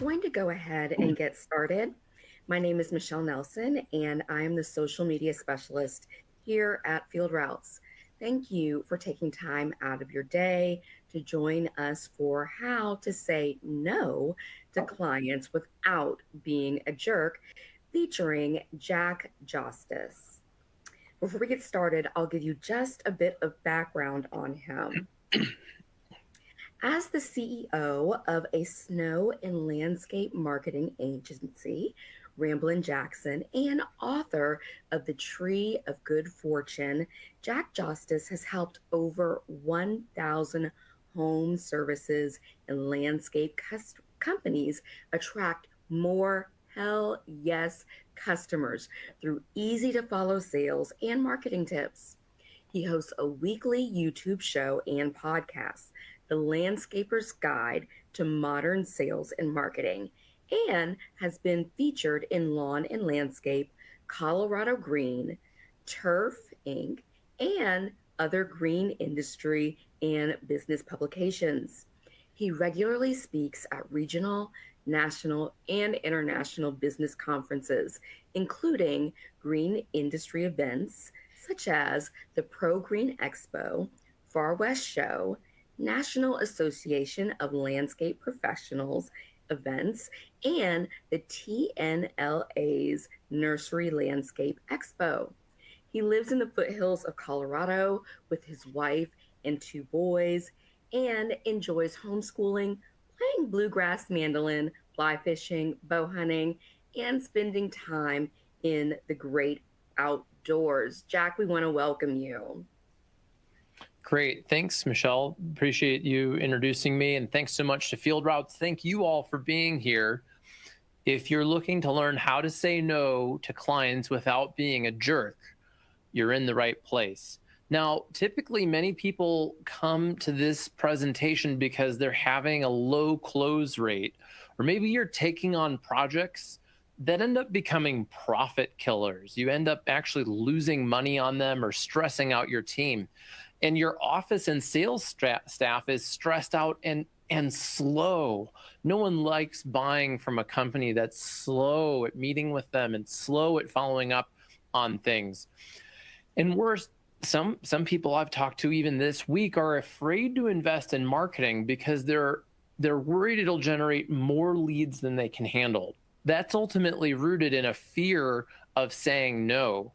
going to go ahead and get started. My name is Michelle Nelson, and I am the social media specialist here at Field Routes. Thank you for taking time out of your day to join us for how to say no to clients without being a jerk, featuring Jack Jostes. Before we get started, I'll give you just a bit of background on him. As the CEO of a snow and landscape marketing agency, Ramblin Jackson, and author of The Tree of Good Fortune, Jack Jostes has helped over 1,000 home services and landscape companies attract more hell yes customers through easy to follow sales and marketing tips. He hosts a weekly YouTube show and podcast, The Landscaper's Guide to Modern Sales and Marketing, and has been featured in Lawn and Landscape, Colorado Green, Turf Inc., and other green industry and business publications. He regularly speaks at regional, national, and international business conferences, including green industry events such as the Pro Green Expo, Far West Show, National Association of Landscape Professionals events, and the TNLA's Nursery Landscape Expo. He lives in the foothills of Colorado with his wife and two boys and enjoys homeschooling, playing bluegrass mandolin, fly fishing, bow hunting, and spending time in the great outdoors. Jack, we want to welcome you. Great. Thanks, Michelle. Appreciate you introducing me. And thanks so much to Field Routes. Thank you all for being here. If you're looking to learn how to say no to clients without being a jerk, you're in the right place. Now, typically, many people come to this presentation because they're having a low close rate, or maybe you're taking on projects that end up becoming profit killers. You end up actually losing money on them or stressing out your team. And your office and sales staff is stressed out and slow. No one likes buying from a company that's slow at meeting with them and slow at following up on things. And worse, some people I've talked to even this week are afraid to invest in marketing because they're worried it'll generate more leads than they can handle. That's ultimately rooted in a fear of saying no.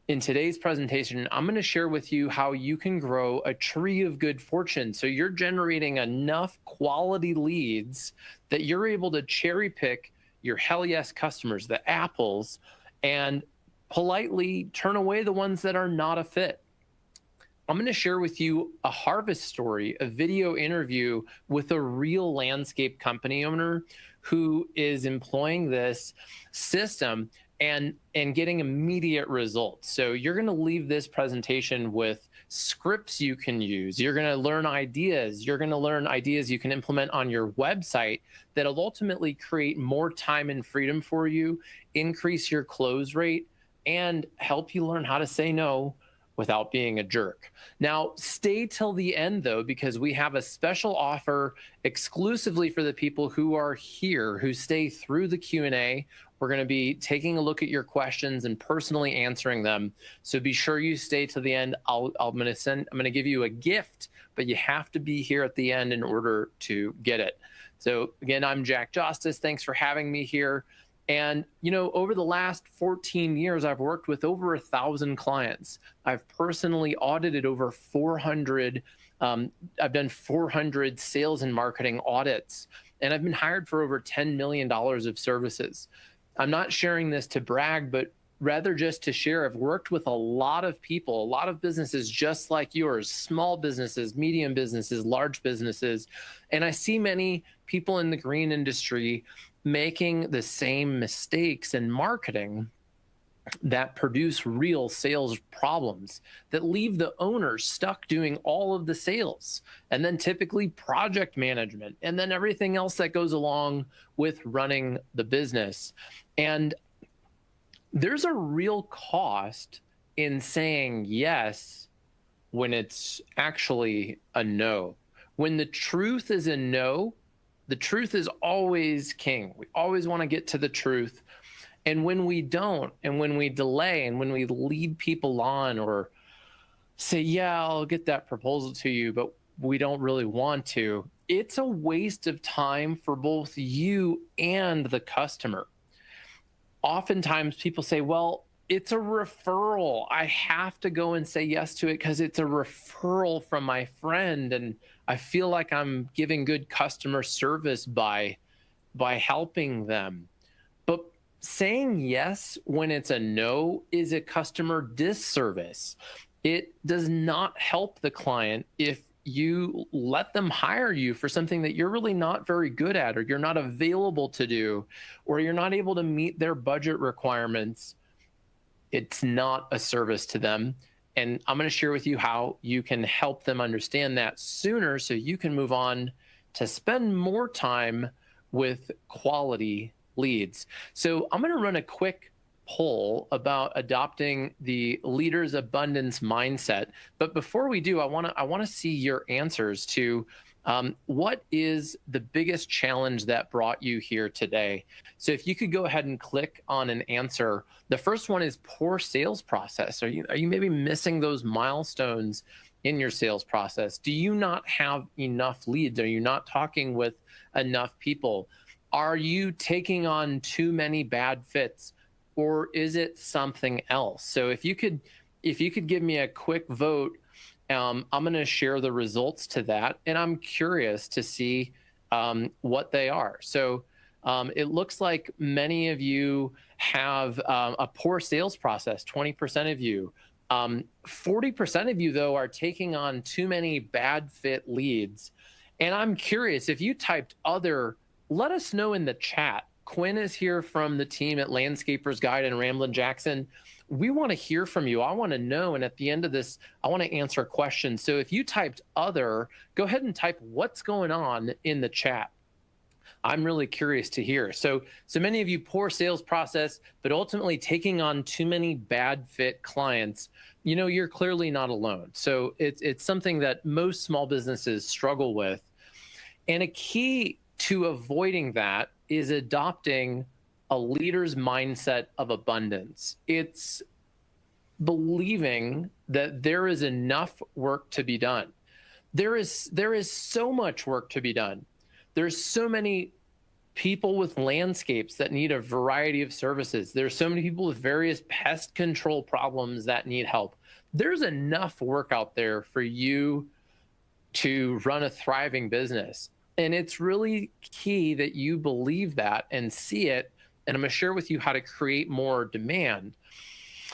In today's presentation, I'm going to share with you how you can grow a tree of good fortune. So you're generating enough quality leads that you're able to cherry pick your hell yes customers, the apples, and politely turn away the ones that are not a fit. I'm going to share with you a harvest story, a video interview with a real landscape company owner who is employing this system and getting immediate results. So you're going to leave this presentation with scripts you can use. You're going to learn ideas. You're going to learn ideas you can implement on your website that'll ultimately create more time and freedom for you, increase your close rate, and help you learn how to say no without being a jerk. Now, stay till the end, though, because we have a special offer exclusively for the people who are here, who stay through the Q&A. We're going to be taking a look at your questions and personally answering them. So be sure you stay to the end. I'm going to give you a gift, but you have to be here at the end in order to get it. So again, I'm Jack Jostes. Thanks for having me here. And, over the last 14 years, I've worked with over 1,000 clients. I've personally audited over 400. I've done 400 sales and marketing audits, and I've been hired for over $10 million of services. I'm not sharing this to brag, but rather just to share. I've worked with a lot of people, a lot of businesses just like yours, small businesses, medium businesses, large businesses. And I see many people in the green industry making the same mistakes in marketing that produce real sales problems that leave the owner stuck doing all of the sales, and then typically project management, and then everything else that goes along with running the business. And there's a real cost in saying yes when it's actually a no. When the truth is a no, The truth is always king. We always want to get to the truth. And when we don't, and when we delay, and when we lead people on or say, yeah, I'll get that proposal to you, but we don't really want to, it's a waste of time for both you and the customer. Oftentimes people say, well, it's a referral. I have to go and say yes to it because it's a referral from my friend. And I feel like I'm giving good customer service by helping them. But saying yes when it's a no is a customer disservice. It does not help the client if you let them hire you for something that you're really not very good at, or you're not available to do, or you're not able to meet their budget requirements. It's not a service to them. And I'm going to share with you how you can help them understand that sooner so you can move on to spend more time with quality leads. So I'm going to run a quick poll about adopting the leader's abundance mindset. But before we do, I want to see your answers to what is the biggest challenge that brought you here today? So if you could go ahead and click on an answer. The first one is poor sales process. Are you maybe missing those milestones in your sales process? Do you not have enough leads? Are you not talking with enough people? Are you taking on too many bad fits? Or is it something else? So if you could give me a quick vote, I'm going to share the results to that, and I'm curious to see what they are. So it looks like many of you have a poor sales process. 20% of you, 40% of you though are taking on too many bad fit leads. And I'm curious, if you typed other, let us know in the chat. Quinn is here from the team at Landscaper's Guide and Ramblin Jackson. We want to hear from you. I want to know. And at the end of this, I want to answer questions. So if you typed other, go ahead and type what's going on in the chat. I'm really curious to hear. So many of you, poor sales process, but ultimately taking on too many bad fit clients. You know, you're clearly not alone. So it's something that most small businesses struggle with. And a key to avoiding that is adopting a leader's mindset of abundance. It's believing that there is enough work to be done. There is so much work to be done. There's so many people with landscapes that need a variety of services. There's so many people with various pest control problems that need help. There's enough work out there for you to run a thriving business. And it's really key that you believe that and see it. And I'm going to share with you how to create more demand.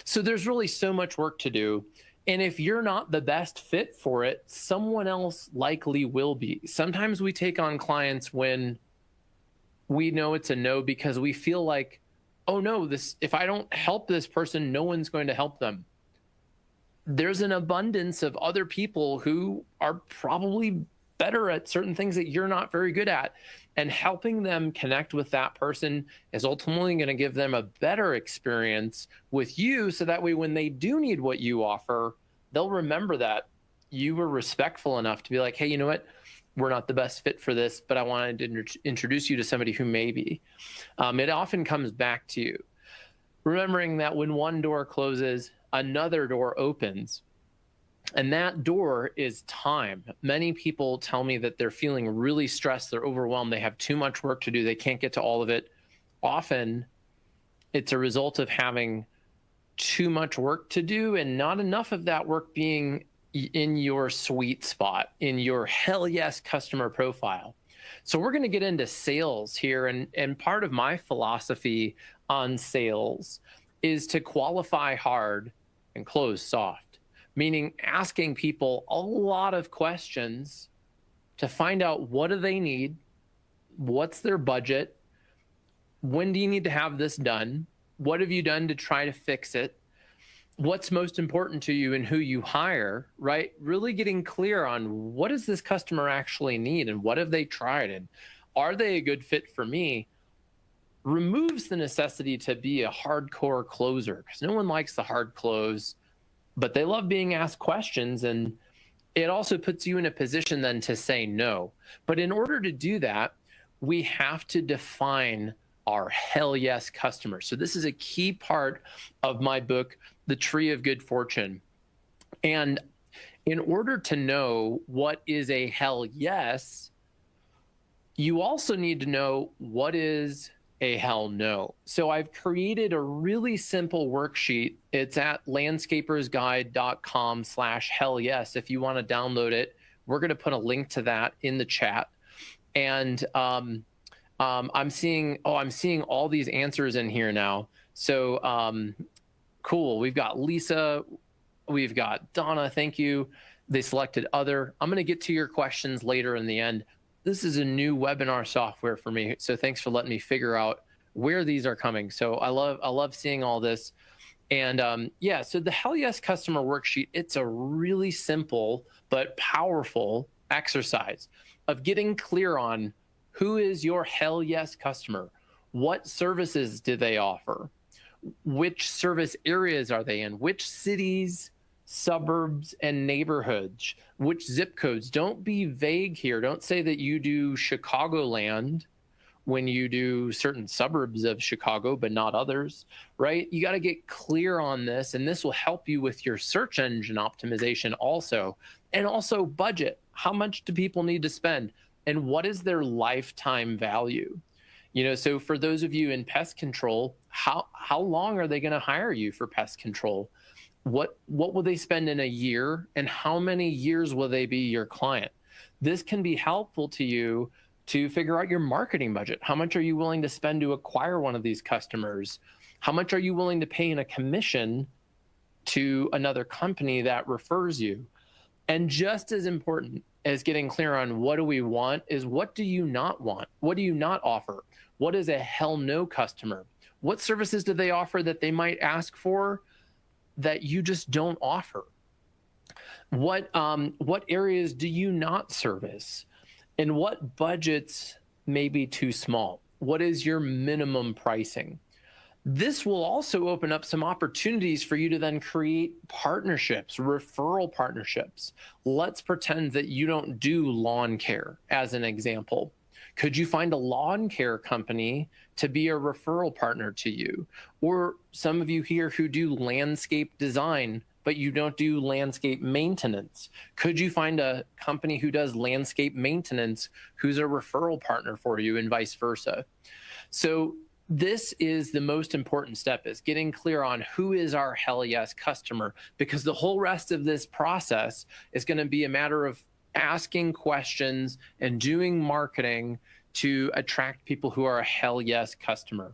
So there's really so much work to do. And if you're not the best fit for it, someone else likely will be. Sometimes we take on clients when we know it's a no because we feel like, oh no, if I don't help this person, no one's going to help them. There's an abundance of other people who are probably better at certain things that you're not very good at, and helping them connect with that person is ultimately going to give them a better experience with you, so that way when they do need what you offer, they'll remember that you were respectful enough to be like, hey, you know what, we're not the best fit for this, but I wanted to introduce you to somebody who may be. It often comes back to you remembering that when one door closes, another door opens. And that door is time. Many people tell me that they're feeling really stressed, they're overwhelmed, they have too much work to do, they can't get to all of it. Often, it's a result of having too much work to do and not enough of that work being in your sweet spot, in your hell yes customer profile. So we're going to get into sales here. And part of my philosophy on sales is to qualify hard and close soft. Meaning asking people a lot of questions to find out what do they need, what's their budget, when do you need to have this done, what have you done to try to fix it, what's most important to you and who you hire, right? Really getting clear on what does this customer actually need and what have they tried and are they a good fit for me, removes the necessity to be a hardcore closer, because no one likes the hard close. But they love being asked questions, and it also puts you in a position then to say no. But in order to do that, we have to define our hell yes customer. So this is a key part of my book, The Tree of Good Fortune. And in order to know what is a hell yes, you also need to know what is a hell no. So I've created a really simple worksheet. It's at landscapersguide.com/hell yes. If you want to download it, we're going to put a link to that in the chat. And I'm seeing all these answers in here now. So cool. We've got Lisa, we've got Donna. Thank you. They selected other. I'm going to get to your questions later in the end. This is a new webinar software for me, so thanks for letting me figure out where these are coming. So I love seeing all this. And yeah, so the Hell Yes Customer Worksheet, it's a really simple but powerful exercise of getting clear on who is your Hell Yes customer, what services do they offer, which service areas are they in, which cities, suburbs, and neighborhoods, which zip codes. Don't be vague here. Don't say that you do Chicagoland when you do certain suburbs of Chicago, but not others, right? You got to get clear on this, and this will help you with your search engine optimization also. And also budget. How much do people need to spend? And what is their lifetime value? You know, so for those of you in pest control, how long are they going to hire you for pest control? What will they spend in a year, and how many years will they be your client? This can be helpful to you to figure out your marketing budget. How much are you willing to spend to acquire one of these customers? How much are you willing to pay in a commission to another company that refers you? And just as important as getting clear on what do we want is what do you not want? What do you not offer? What is a hell no customer? What services do they offer that they might ask for that you just don't offer? What areas do you not service? And what budgets may be too small? What is your minimum pricing? This will also open up some opportunities for you to then create partnerships, referral partnerships. Let's pretend that you don't do lawn care as an example. Could you find a lawn care company to be a referral partner to you? Or some of you here who do landscape design, but you don't do landscape maintenance. Could you find a company who does landscape maintenance who's a referral partner for you, and vice versa? So this is the most important step, is getting clear on who is our hell yes customer, because the whole rest of this process is going to be a matter of asking questions and doing marketing to attract people who are a hell yes customer.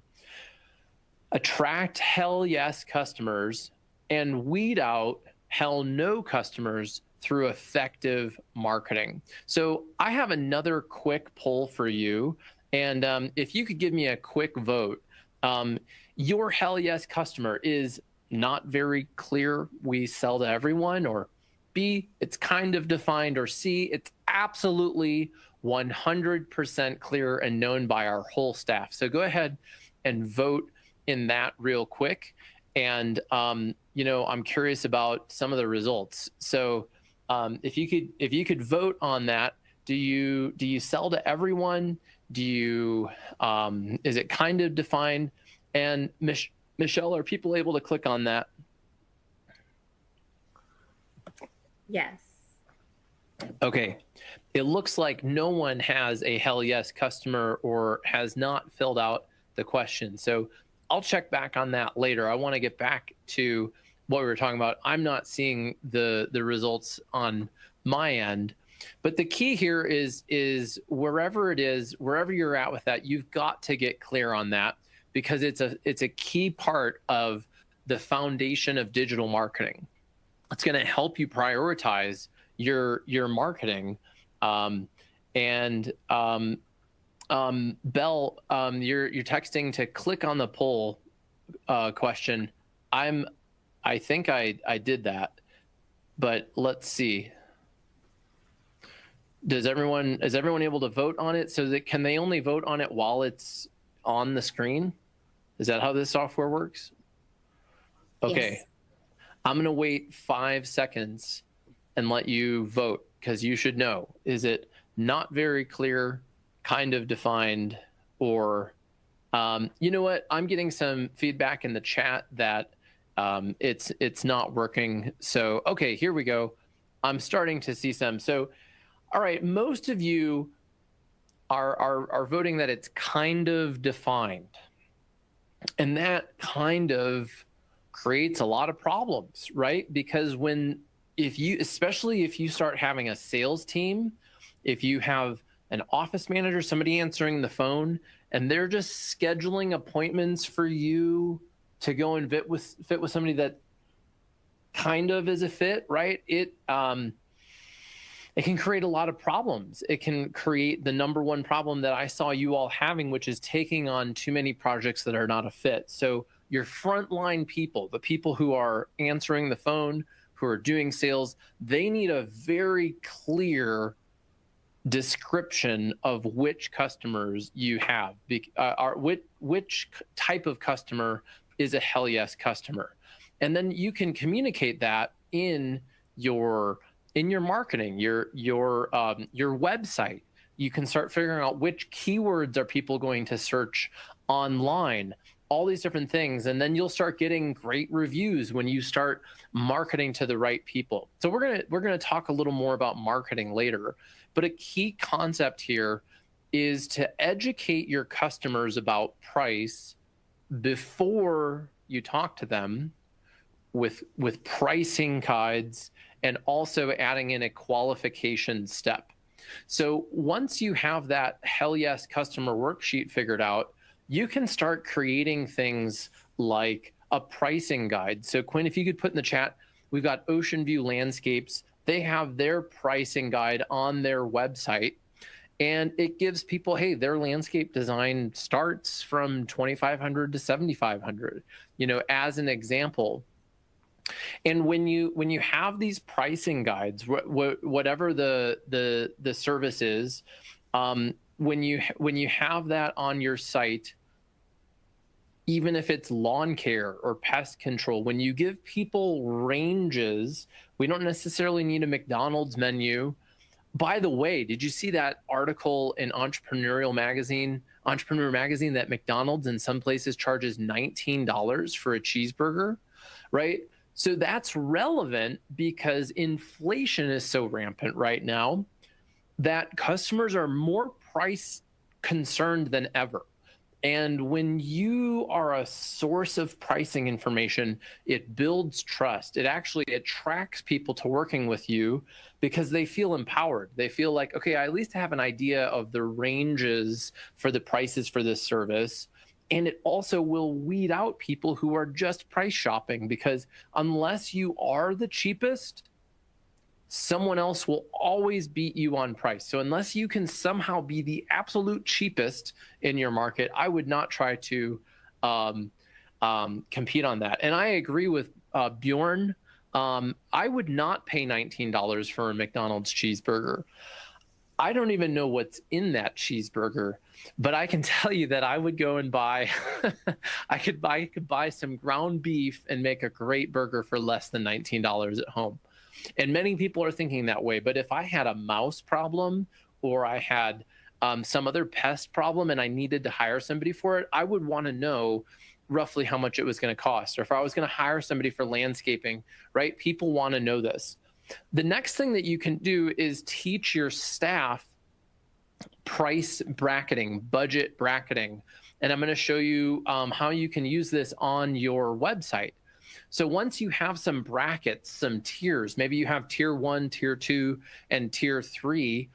Attract hell yes customers and weed out hell no customers through effective marketing. So I have another quick poll for you. And if you could give me a quick vote, your hell yes customer is not very clear, we sell to everyone, or B, it's kind of defined, or C, it's absolutely 100% clear and known by our whole staff. So go ahead and vote in that real quick. And, you know, I'm curious about some of the results. So if you could vote on that, do you sell to everyone? Do you, is it kind of defined? And Michelle, are people able to click on that? Yes. Okay. It looks like no one has a hell yes customer or has not filled out the question. So I'll check back on that later. I want to get back to what we were talking about. I'm not seeing the results on my end. But the key here is wherever it is, wherever you're at with that, you've got to get clear on that, because it's a key part of the foundation of digital marketing. It's going to help you prioritize your marketing. Belle, you're texting to click on the poll question. I think I did that, but let's see. Is everyone able to vote on it? So that, can they only vote on it while it's on the screen? Is that how this software works? Okay. Yes. I'm going to wait 5 seconds and let you vote, because you should know. Is it not very clear? kind of defined, or you know what? I'm getting some feedback in the chat that it's not working. So, okay, here we go. I'm starting to see some. So, all right, most of you are voting that it's kind of defined. And that kind of creates a lot of problems, right? Because especially if you start having a sales team, if you have an office manager, somebody answering the phone, and they're just scheduling appointments for you to go and fit with somebody that kind of is a fit, right? It can create a lot of problems. It can create the number one problem that I saw you all having, which is taking on too many projects that are not a fit. So your frontline people, the people who are answering the phone, who are doing sales, they need a very clear description of which customers you have, which type of customer is a hell yes customer. And then you can communicate that in your marketing, your website. You can start figuring out which keywords are people going to search online, all these different things. And then you'll start getting great reviews when you start marketing to the right people. So we're gonna talk a little more about marketing later, but a key concept here is to educate your customers about price before you talk to them with pricing guides, and also adding in a qualification step. So once you have that hell yes customer worksheet figured out, you can start creating things like a pricing guide. So Quinn, if you could put in the chat, we've got Ocean View Landscapes. They have their pricing guide on their website, and it gives people, hey, their landscape design starts from $2,500 to $7,500, as an example. And when you have these pricing guides, whatever the service is, when you have that on your site, even if it's lawn care or pest control, when you give people ranges, we don't necessarily need a McDonald's menu. By the way, did you see that article in Entrepreneur Magazine that McDonald's in some places charges $19 for a cheeseburger, right? So that's relevant because inflation is so rampant right now that customers are more price concerned than ever. And when you are a source of pricing information, it builds trust. It actually attracts people to working with you because they feel empowered. They feel like, okay, I at least have an idea of the ranges for the prices for this service. And it also will weed out people who are just price shopping, because unless you are the cheapest, someone else will always beat you on price. So unless you can somehow be the absolute cheapest in your market, I would not try to compete on that. And I agree with Bjorn. I would not pay $19 for a McDonald's cheeseburger. I don't even know what's in that cheeseburger, but I can tell you that I would go and buy, I could buy some ground beef and make a great burger for less than $19 at home. And many people are thinking that way. But if I had a mouse problem, or I had some other pest problem and I needed to hire somebody for it, I would want to know roughly how much it was going to cost. Or if I was going to hire somebody for landscaping, right? People want to know this. The next thing that you can do is teach your staff price bracketing, budget bracketing. And I'm going to show you how you can use this on your website. So once you have some brackets, some tiers, maybe you have tier 1, tier 2, and tier 3,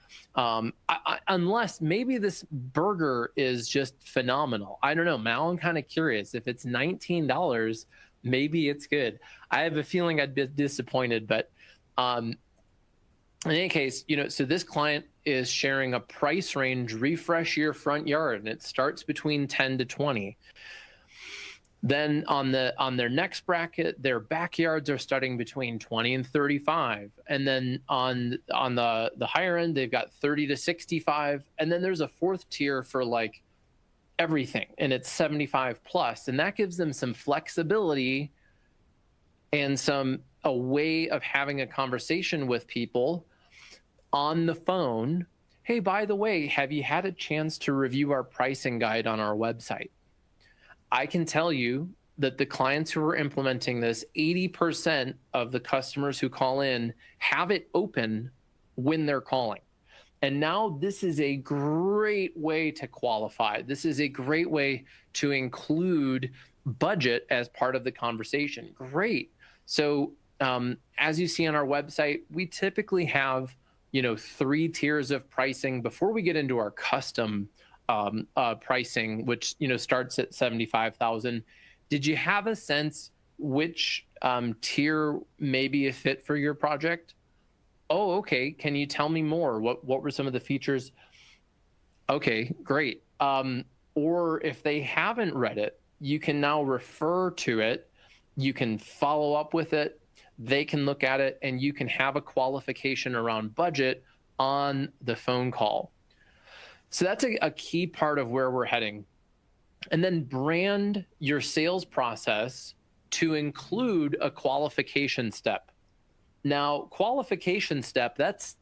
unless maybe this burger is just phenomenal. I don't know. Now I'm kind of curious. If it's $19, maybe it's good. I have a feeling I'd be disappointed, but in any case, so this client is sharing a price range, refresh your front yard, and it starts between 10 to 20. Then on their next bracket, their backyards are starting between 20 and 35. And then on the higher end, they've got 30 to 65. And then there's a fourth tier for like everything, and it's 75 plus. And that gives them some flexibility and a way of having a conversation with people on the phone. hey, by the way, have you had a chance to review our pricing guide on our website? I can tell you that the clients who are implementing this, 80% of the customers who call in have it open when they're calling. And now this is a great way to qualify. This is a great way to include budget as part of the conversation. Great. So as you see on our website, we typically have 3 tiers of pricing before we get into our custom pricing, which starts at 75,000. Did you have a sense which tier may be a fit for your project? Oh, okay. Can you tell me more? What were some of the features? Okay, great. Or if they haven't read it, you can now refer to it. You can follow up with it. They can look at it, and you can have a qualification around budget on the phone call. So that's a key part of where we're heading. And then brand your sales process to include a qualification step. Now, qualification step, that's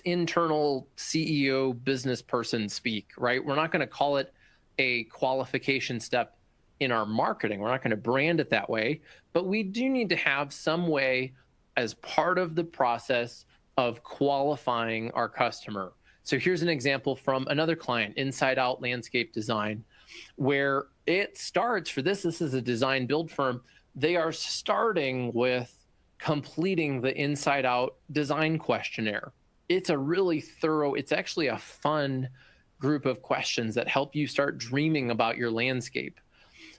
internal CEO business person speak, right? We're not going to call it a qualification step in our marketing. We're not going to brand it that way, but we do need to have some way as part of the process of qualifying our customer. So here's an example from another client, Inside Out Landscape Design, where it starts this is a design build firm. They are starting with completing the Inside Out design questionnaire. It's a really thorough, it's actually a fun group of questions that help you start dreaming about your landscape.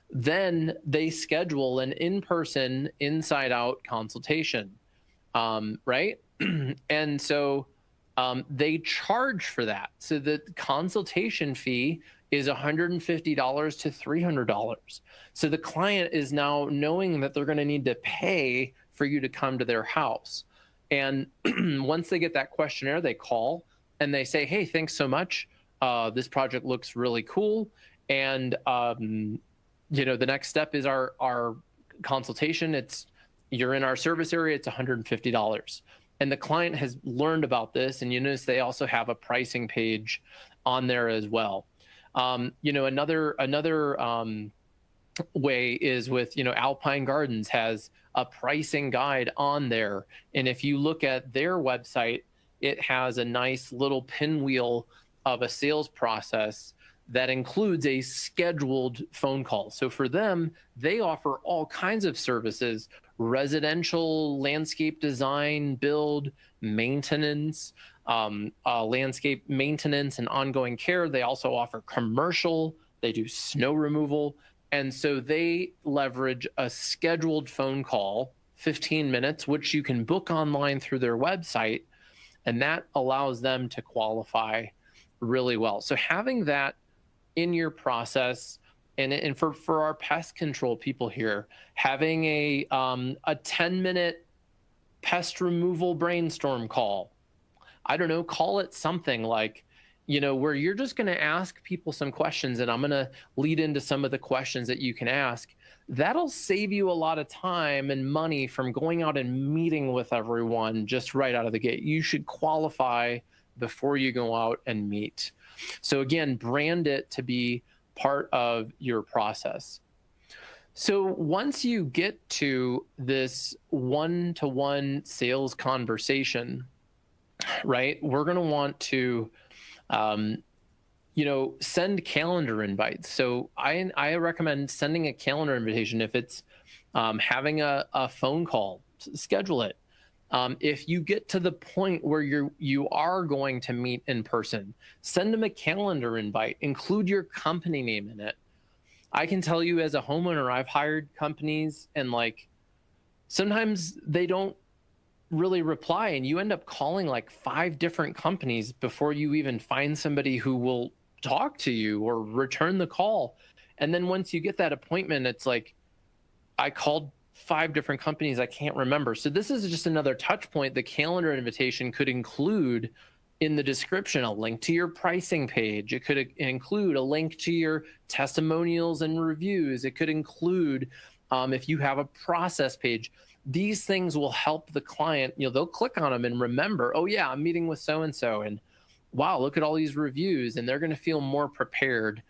Then they schedule an in-person Inside Out consultation, right? And so they charge for that. So the consultation fee is $150 to $300. So the client is now knowing that they're going to need to pay for you to come to their house. And once they get that questionnaire, they call and they say, hey, thanks so much. This project looks really cool. And, the next step is our consultation. You're in our service area. It's $150. And the client has learned about this. And you notice they also have a pricing page on there as well. Another way is with, Alpine Gardens has a pricing guide on there. And if you look at their website, it has a nice little pinwheel of a sales process that includes a scheduled phone call. So for them, they offer all kinds of services: residential, landscape design, build, maintenance, landscape maintenance and ongoing care. They also offer commercial, they do snow removal. And so they leverage a scheduled phone call, 15 minutes, which you can book online through their website. And that allows them to qualify really well. So having that in your process, and for our pest control people here, having a 10-minute pest removal brainstorm call. I don't know, call it something like, where you're just going to ask people some questions, and I'm going to lead into some of the questions that you can ask. That'll save you a lot of time and money from going out and meeting with everyone just right out of the gate. You should qualify before you go out and meet. So again, brand it to be part of your process. So once you get to this one-to-one sales conversation, right, we're going to want to send calendar invites. So I recommend sending a calendar invitation. If it's having a phone call, schedule it. If you get to the point where you are going to meet in person, send them a calendar invite, include your company name in it. I can tell you, as a homeowner, I've hired companies, and sometimes they don't really reply, and you end up calling 5 different companies before you even find somebody who will talk to you or return the call. And then once you get that appointment, it's I called 5 different companies, I can't remember. So this is just another touch point. The calendar invitation could include in the description a link to your pricing page. It could include a link to your testimonials and reviews. It could include, if you have a process page. These things will help the client, they'll click on them and remember, oh yeah, I'm meeting with so-and-so. And wow, look at all these reviews, and they're going to feel more prepared.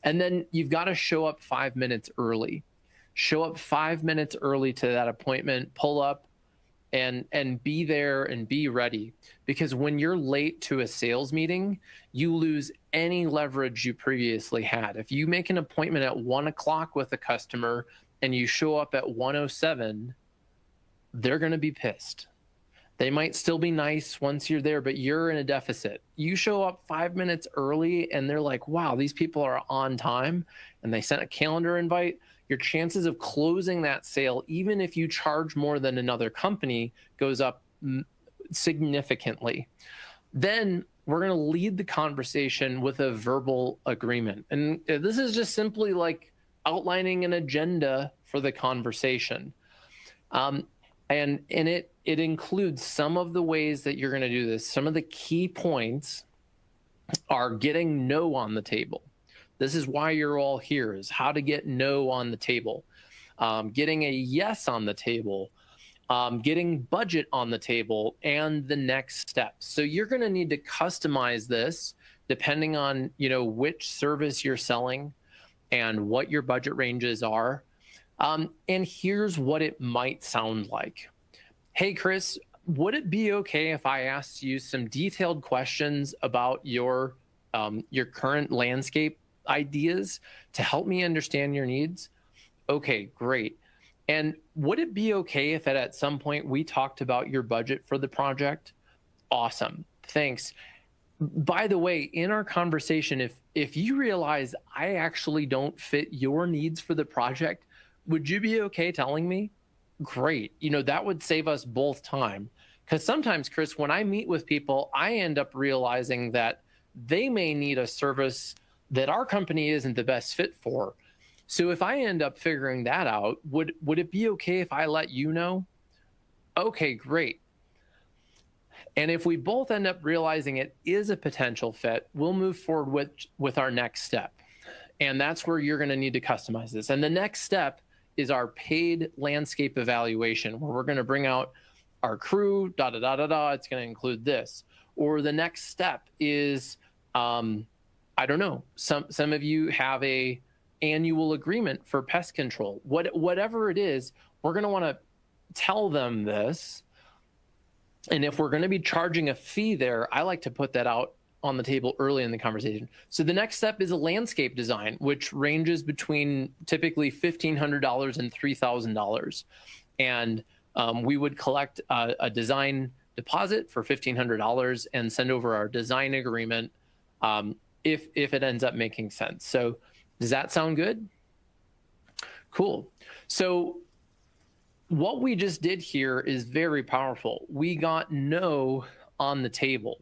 And then you've got to show up 5 minutes early. Show up 5 minutes early to that appointment, pull up and be there and be ready. Because when you're late to a sales meeting, you lose any leverage you previously had. If you make an appointment at 1 o'clock with a customer and you show up at 1:07, they're going to be pissed. They might still be nice once you're there, but you're in a deficit. You show up 5 minutes early and they're like, wow, these people are on time, and they sent a calendar invite. Your chances of closing that sale, even if you charge more than another company, goes up significantly. Then we're going to lead the conversation with a verbal agreement. And this is just simply like outlining an agenda for the conversation. And it includes some of the ways that you're going to do this. Some of the key points are getting no on the table. This is why you're all here, is how to get no on the table, getting a yes on the table, getting budget on the table, and the next steps. So you're going to need to customize this depending on, which service you're selling and what your budget ranges are. And here's what it might sound like. Hey, Chris, would it be okay if I asked you some detailed questions about your current landscape ideas to help me understand your needs? Okay, great. And would it be okay if at some point we talked about your budget for the project? Awesome. Thanks. By the way, in our conversation, if you realize I actually don't fit your needs for the project, would you be okay telling me? Great. That would save us both time. Because sometimes, Chris, when I meet with people, I end up realizing that they may need a service that our company isn't the best fit for. So if I end up figuring that out, would it be okay if I let you know? Okay, great. And if we both end up realizing it is a potential fit, we'll move forward with our next step. And that's where you're going to need to customize this. And the next step is our paid landscape evaluation, where we're going to bring out our crew, It's going to include this. Or the next step is, I don't know, some of you have a annual agreement for pest control. Whatever it is, we're going to want to tell them this. And if we're going to be charging a fee there, I like to put that out on the table early in the conversation. So the next step is a landscape design, which ranges between typically $1,500 and $3,000. And we would collect a design deposit for $1,500 and send over our design agreement if it ends up making sense. So does that sound good? Cool. So what we just did here is very powerful. We got no on the table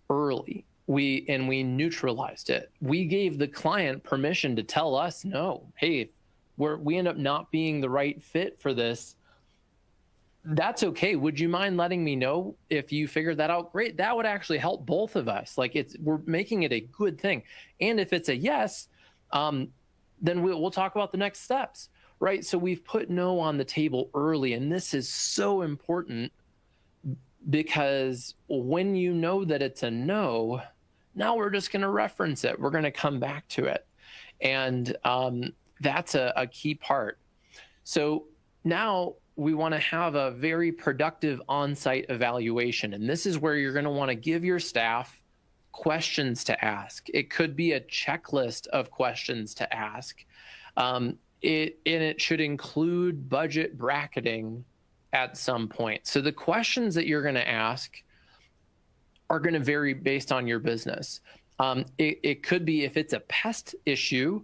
early. We neutralized it. We gave the client permission to tell us no. Hey, we end up not being the right fit for this. That's okay. Would you mind letting me know if you figured that out? Great. That would actually help both of us. Like we're making it a good thing. And if it's a yes, then we'll talk about the next steps, right? So we've put no on the table early, and this is so important because when you know that it's a no, now we're just going to reference it. We're going to come back to it. And that's a key part. So now we want to have a very productive on-site evaluation. And this is where you're going to want to give your staff questions to ask. It could be a checklist of questions to ask. It should include budget bracketing at some point. So the questions that you're going to ask are going to vary based on your business. It could be, if it's a pest issue,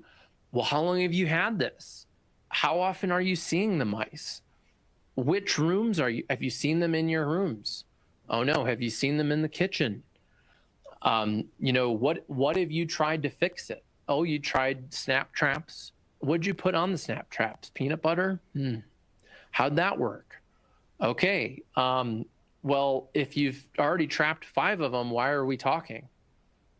well, how long have you had this? How often are you seeing the mice? Which rooms have you seen them in your rooms? Oh no, have you seen them in the kitchen? What have you tried to fix it? Oh, you tried snap traps. What'd you put on the snap traps? Peanut butter? How'd that work? Okay. Well, if you've already trapped 5 of them, why are we talking?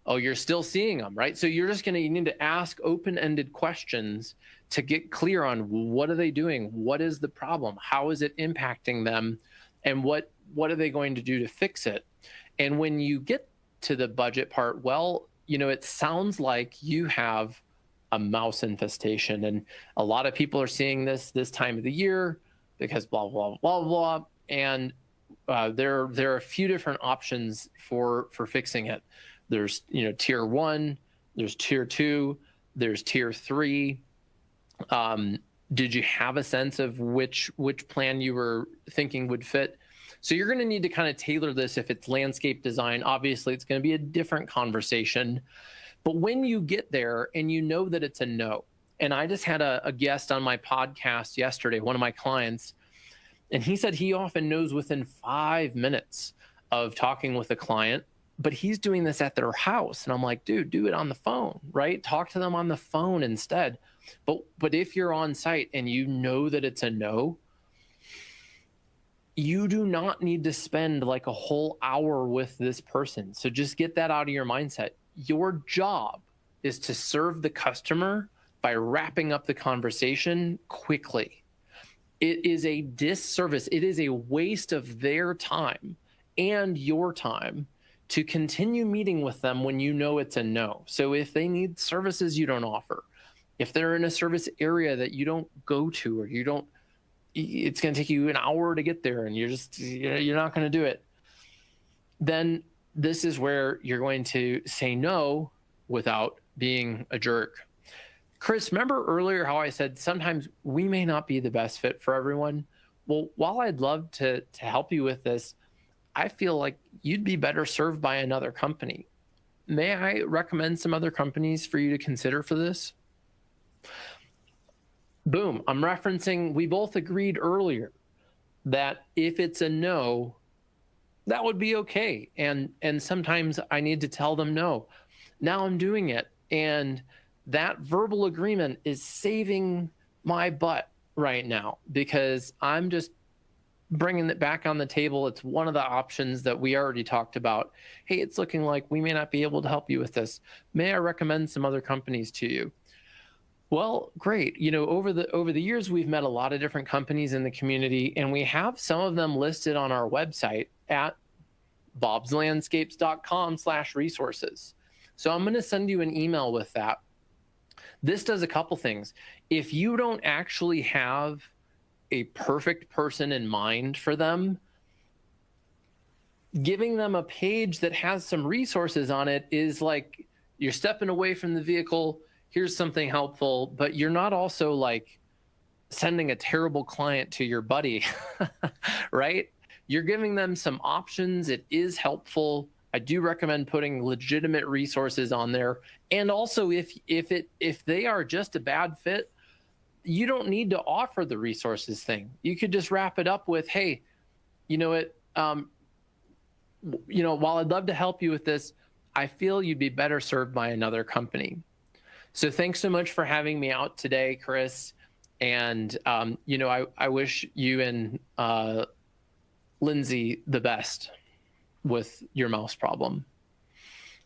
Oh, you're still seeing them, right? So you need to ask open-ended questions to get clear on what are they doing? What is the problem? How is it impacting them? And what are they going to do to fix it? And when you get to the budget part, well, it sounds like you have a mouse infestation, and a lot of people are seeing this time of the year because blah blah blah blah. And there are a few different options for fixing it. There's tier 1, there's tier 2, there's tier 3. Did you have a sense of which plan you were thinking would fit? So you're going to need to kind of tailor this. If it's landscape design, obviously it's going to be a different conversation. But when you get there and you know that it's a no, and I just had a guest on my podcast yesterday, one of my clients, and he said he often knows within 5 minutes of talking with a client, but he's doing this at their house. And I'm like, dude, do it on the phone, right? Talk to them on the phone instead. But if you're on site and you know that it's a no, you do not need to spend like a whole hour with this person. So just get that out of your mindset. Your job is to serve the customer by wrapping up the conversation quickly. It is a disservice. It is a waste of their time and your time to continue meeting with them when you know it's a no. So if they need services you don't offer, if they're in a service area that you don't go to, or it's going to take you an hour to get there and you're not going to do it, then this is where you're going to say no without being a jerk. Chris, remember earlier how I said sometimes we may not be the best fit for everyone? Well, while I'd love to help you with this, I feel like you'd be better served by another company. May I recommend some other companies for you to consider for this? Boom. I'm referencing, we both agreed earlier that if it's a no, that would be okay. And sometimes I need to tell them no. Now I'm doing it. And that verbal agreement is saving my butt right now, because I'm just bringing it back on the table. It's one of the options that we already talked about. Hey, it's looking like we may not be able to help you with this. May I recommend some other companies to you? Well, great. Over the years, we've met a lot of different companies in the community, and we have some of them listed on our website at bobslandscapes.com/resources. So I'm going to send you an email with that. This does a couple things. If you don't actually have a perfect person in mind for them, giving them a page that has some resources on it is like you're stepping away from the vehicle. Here's something helpful, but you're not also like sending a terrible client to your buddy, right? You're giving them some options. It is helpful. I do recommend putting legitimate resources on there. And also, if they are just a bad fit, you don't need to offer the resources thing. You could just wrap it up with, hey, while I'd love to help you with this, I feel you'd be better served by another company. So thanks so much for having me out today, Chris. And, I wish you and Lindsay the best with your mouse problem.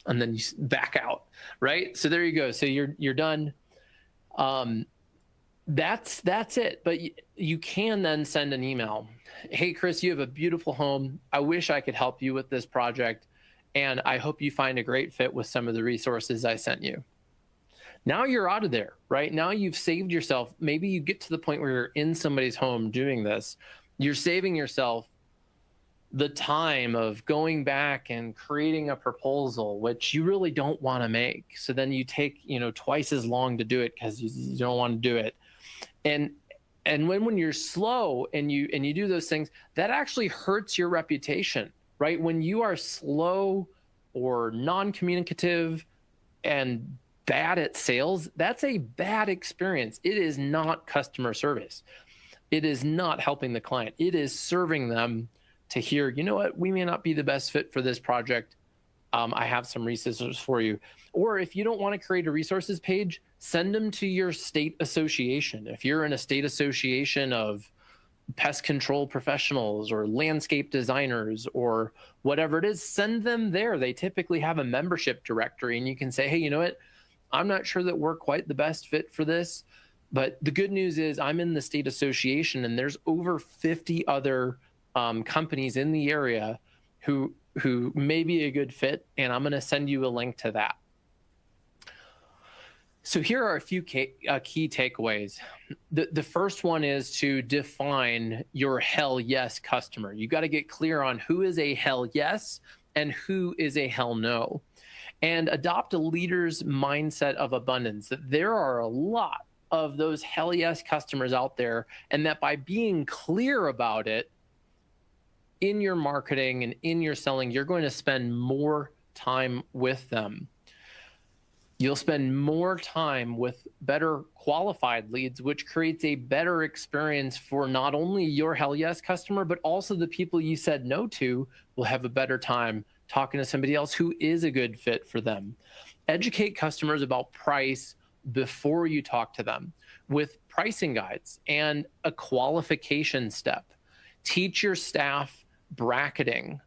And then you back out, right? So there you go. So you're done. That's it. But you can then send an email. Hey, Chris, you have a beautiful home. I wish I could help you with this project, and I hope you find a great fit with some of the resources I sent you. Now you're out of there, right? Now you've saved yourself. Maybe you get to the point where you're in somebody's home doing this. You're saving yourself the time of going back and creating a proposal, which you really don't want to make. So then you take, twice as long to do it because you don't want to do it. And when you're slow and you do those things, that actually hurts your reputation, right? When you are slow or non-communicative and bad at sales, that's a bad experience. It is not customer service. It is not helping the client. It is serving them to hear, you know what, we may not be the best fit for this project. I have some resources for you. Or if you don't want to create a resources page, send them to your state association. If you're in a state association of pest control professionals or landscape designers or whatever it is, send them there. They typically have a membership directory, and you can say, hey, you know what, I'm not sure that we're quite the best fit for this, but the good news is I'm in the state association and there's over 50 other companies in the area, who may be a good fit, and I'm going to send you a link to that. So here are a few key takeaways. The first one is to define your hell yes customer. You got to get clear on who is a hell yes and who is a hell no, and adopt a leader's mindset of abundance, that there are a lot of those hell yes customers out there, and that by being clear about it in your marketing and in your selling, you're going to spend more time with them. You'll spend more time with better qualified leads, which creates a better experience for not only your hell yes customer, but also the people you said no to will have a better time talking to somebody else who is a good fit for them. Educate customers about price before you talk to them with pricing guides and a qualification step. Teach your staff bracketing.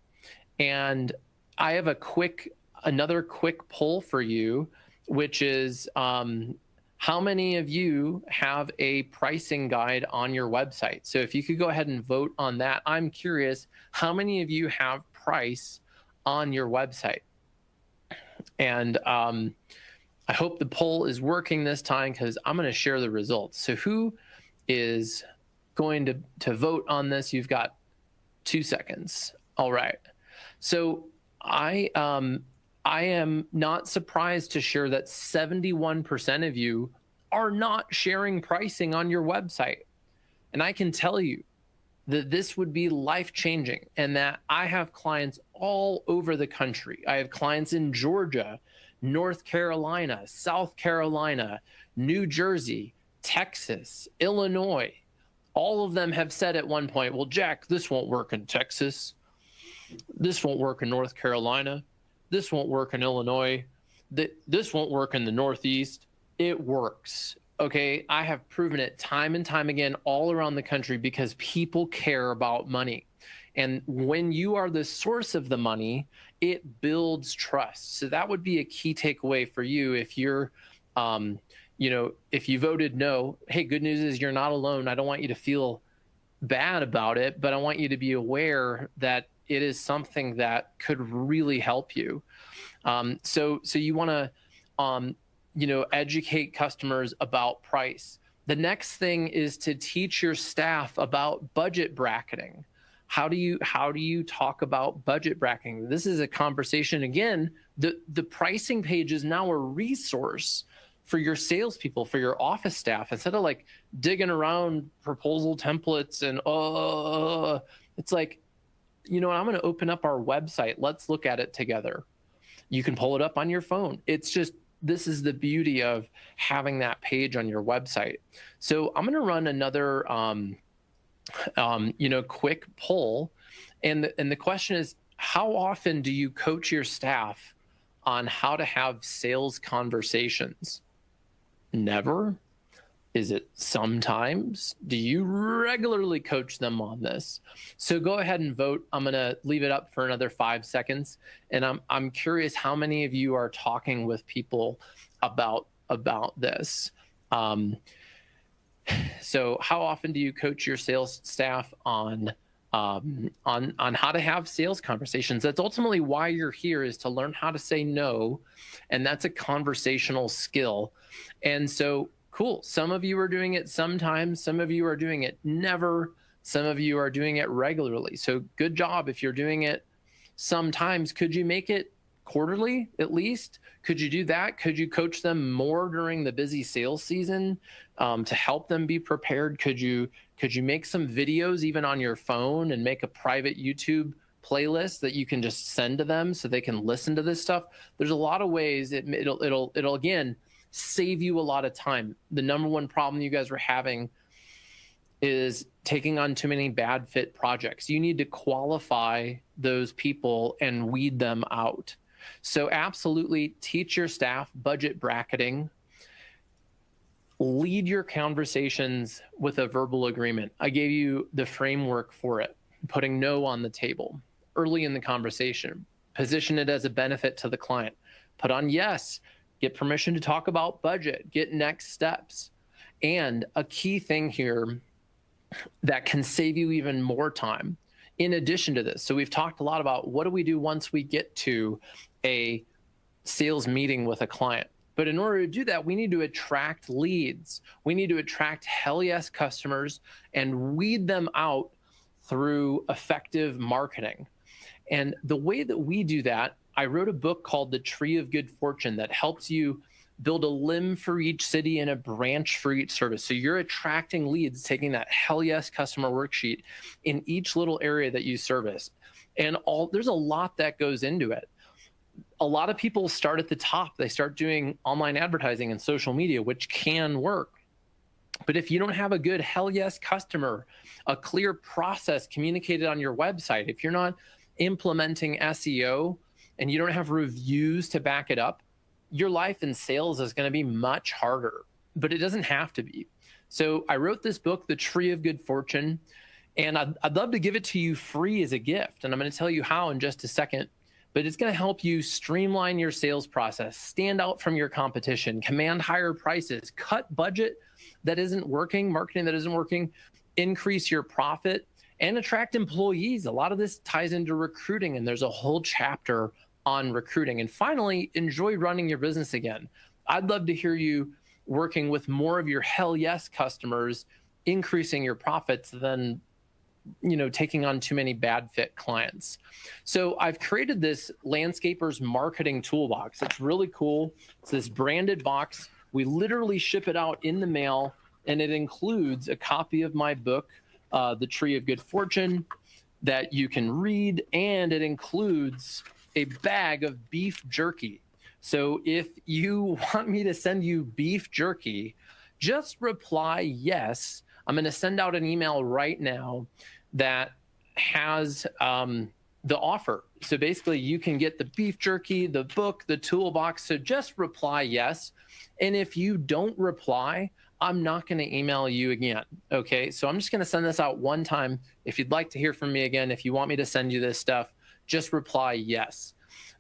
And I have another quick poll for you, which is how many of you have a pricing guide on your website? So if you could go ahead and vote on that. I'm curious, how many of you have price on your website? And I hope the poll is working this time, because I'm going to share the results. So who is going to vote on this? You've got 2 seconds. All right. So I am not surprised to share that 71% of you are not sharing pricing on your website. And I can tell you that this would be life-changing, and that I have clients all over the country. I have clients in Georgia, North Carolina, South Carolina, New Jersey, Texas, Illinois. All of them have said at one point, well, Jack, this won't work in Texas. This won't work in North Carolina. This won't work in Illinois. This won't work in the Northeast. It works. Okay, I have proven it time and time again all around the country, because people care about money. And when you are the source of the money, it builds trust. So that would be a key takeaway for you. If you're, if you voted no, hey, good news is you're not alone. I don't want you to feel bad about it, but I want you to be aware that it is something that could really help you. So you want to, educate customers about price. The next thing is to teach your staff about budget bracketing. How do you talk about budget bracketing? This is a conversation. Again, the pricing page is now a resource for your salespeople, for your office staff. Instead of like digging around proposal templates and it's like, I'm going to open up our website. Let's look at it together. You can pull it up on your phone. It's just, this is the beauty of having that page on your website. So I'm going to run another, quick poll. And the question is, how often do you coach your staff on how to have sales conversations? Never? Is it sometimes? Do you regularly coach them on this? So go ahead and vote. I'm going to leave it up for another 5 seconds. And I'm curious how many of you are talking with people about this. So how often do you coach your sales staff on how to have sales conversations? That's ultimately why you're here, is to learn how to say no. And that's a conversational skill. And so, cool. Some of you are doing it sometimes. Some of you are doing it never. Some of you are doing it regularly. So good job. If you're doing it sometimes, could you make it quarterly at least? Could you do that? Could you coach them more during the busy sales season to help them be prepared? Could you make some videos even on your phone and make a private YouTube playlist that you can just send to them so they can listen to this stuff? There's a lot of ways. It'll again save you a lot of time. The number one problem you guys were having is taking on too many bad fit projects. You need to qualify those people and weed them out. So absolutely teach your staff budget bracketing. Lead your conversations with a verbal agreement. I gave you the framework for it. Putting no on the table early in the conversation. Position it as a benefit to the client. Put on yes. Get permission to talk about budget. Get next steps. And a key thing here that can save you even more time in addition to this. So we've talked a lot about what do we do once we get to a sales meeting with a client. But in order to do that, we need to attract leads. We need to attract hell yes customers and weed them out through effective marketing. And the way that we do that, I wrote a book called The Tree of Good Fortune that helps you build a limb for each city and a branch for each service. So you're attracting leads, taking that hell yes customer worksheet in each little area that you service. And there's a lot that goes into it. A lot of people start at the top. They start doing online advertising and social media, which can work. But if you don't have a good hell yes customer, a clear process communicated on your website, if you're not implementing SEO and you don't have reviews to back it up, your life in sales is going to be much harder, but it doesn't have to be. So I wrote this book, The Tree of Good Fortune, and I'd love to give it to you free as a gift. And I'm going to tell you how in just a second, but it's going to help you streamline your sales process, stand out from your competition, command higher prices, cut budget that isn't working, marketing that isn't working, increase your profit, and attract employees. A lot of this ties into recruiting, and there's a whole chapter on recruiting. And finally, enjoy running your business again. I'd love to hear you working with more of your hell yes customers, increasing your profits than taking on too many bad fit clients. So I've created this landscaper's marketing toolbox. It's really cool. It's this branded box. We literally ship it out in the mail, and it includes a copy of my book, The Tree of Good Fortune, that you can read, and it includes a bag of beef jerky. So if you want me to send you beef jerky, just reply yes. I'm going to send out an email right now that has the offer. So basically you can get the beef jerky, the book, the toolbox. So just reply yes. And if you don't reply, I'm not going to email you again. Okay. So I'm just going to send this out one time. If you'd like to hear from me again, if you want me to send you this stuff, just reply yes.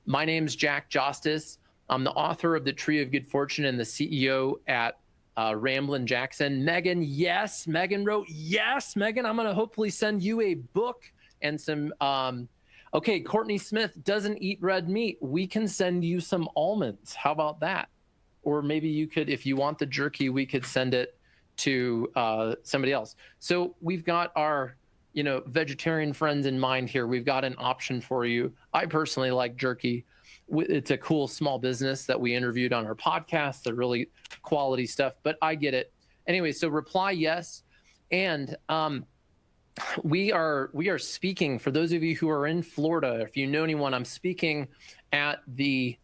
My name's Jack Jostes. I'm the author of The Tree of Good Fortune and the CEO at Ramblin Jackson. Megan, yes. Megan wrote, yes. Megan, I'm going to hopefully send you a book and some, okay, Courtney Smith doesn't eat red meat. We can send you some almonds. How about that? Or maybe you could, if you want the jerky, we could send it to somebody else. So we've got our, vegetarian friends in mind here. We've got an option for you. I personally like jerky. It's a cool small business that we interviewed on our podcast. They're really quality stuff, but I get it. Anyway, so reply yes. And we are speaking, for those of you who are in Florida, if you know anyone, I'm speaking at the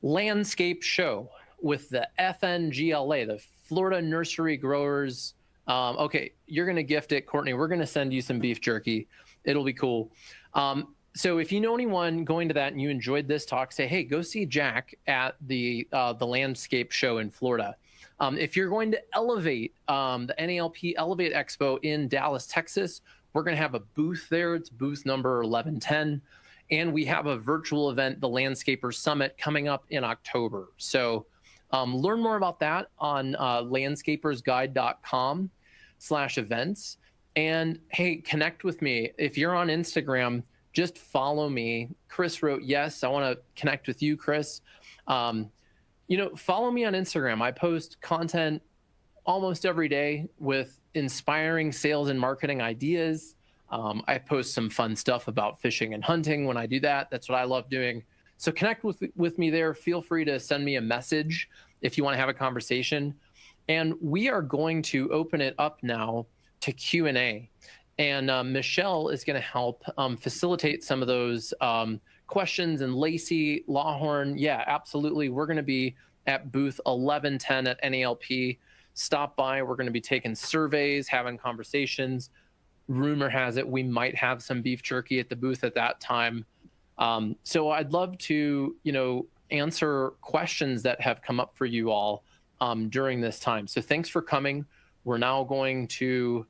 Landscape Show with the FNGLA, the Florida Nursery Growers. Okay, you're going to gift it, Courtney. We're going to send you some beef jerky. It'll be cool. So if you know anyone going to that and you enjoyed this talk, say, hey, go see Jack at the Landscape Show in Florida. If you're going to Elevate, the NALP Elevate Expo in Dallas, Texas, we're going to have a booth there. It's booth number 1110. And we have a virtual event, the Landscaper Summit, coming up in October. So learn more about that on landscapersguide.com/events. And hey, connect with me. If you're on Instagram, just follow me. Chris wrote, yes, I want to connect with you, Chris. Follow me on Instagram. I post content almost every day with inspiring sales and marketing ideas. I post some fun stuff about fishing and hunting when I do that. That's what I love doing. So connect with me there. Feel free to send me a message if you want to have a conversation. And we are going to open it up now to Q&A. And Michelle is going to help facilitate some of those questions. And Lacey Lawhorn, yeah, absolutely. We're going to be at booth 1110 at NALP. Stop by. We're going to be taking surveys, having conversations. Rumor has it we might have some beef jerky at the booth at that time. So I'd love to, answer questions that have come up for you all during this time. So thanks for coming. We're now going to,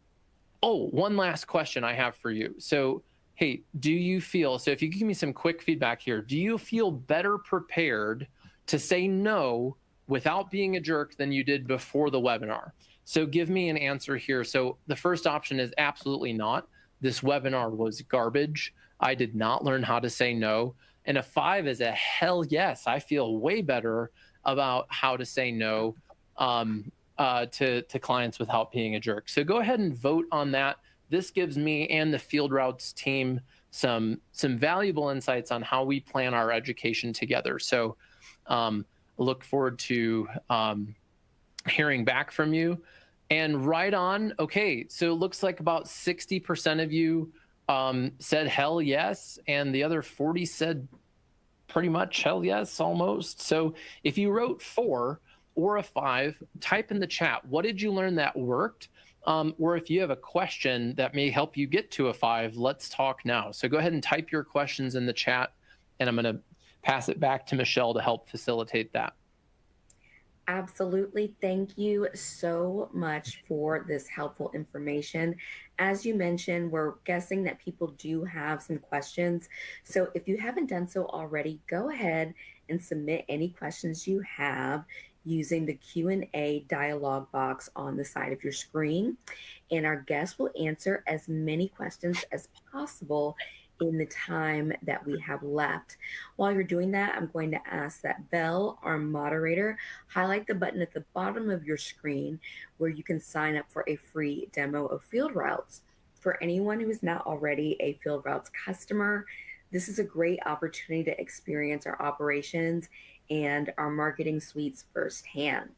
one last question I have for you. So, hey, do you feel, so if you give me some quick feedback here, do you feel better prepared to say no without being a jerk than you did before the webinar? So give me an answer here. So the first option is absolutely not. this webinar was garbage. I did not learn how to say no. And a 5 is a hell yes. I feel way better about how to say no to clients without being a jerk. So go ahead and vote on that. This gives me and the Field Routes team some valuable insights on how we plan our education together. So look forward to hearing back from you. And right on. Okay, so it looks like about 60% of you said hell yes, and the other 40 said pretty much hell yes, almost. So if you wrote 4 or a 5, type in the chat, what did you learn that worked? Or if you have a question that may help you get to a 5, let's talk now. So go ahead and type your questions in the chat, and I'm going to pass it back to Michelle to help facilitate that. Absolutely. Thank you so much for this helpful information. As you mentioned, we're guessing that people do have some questions. So if you haven't done so already, go ahead and submit any questions you have using the Q&A dialog box on the side of your screen. And our guests will answer as many questions as possible in the time that we have left. While you're doing that, I'm going to ask that Belle, our moderator, highlight the button at the bottom of your screen where you can sign up for a free demo of Field Routes. For anyone who is not already a Field Routes customer, this is a great opportunity to experience our operations and our marketing suites firsthand.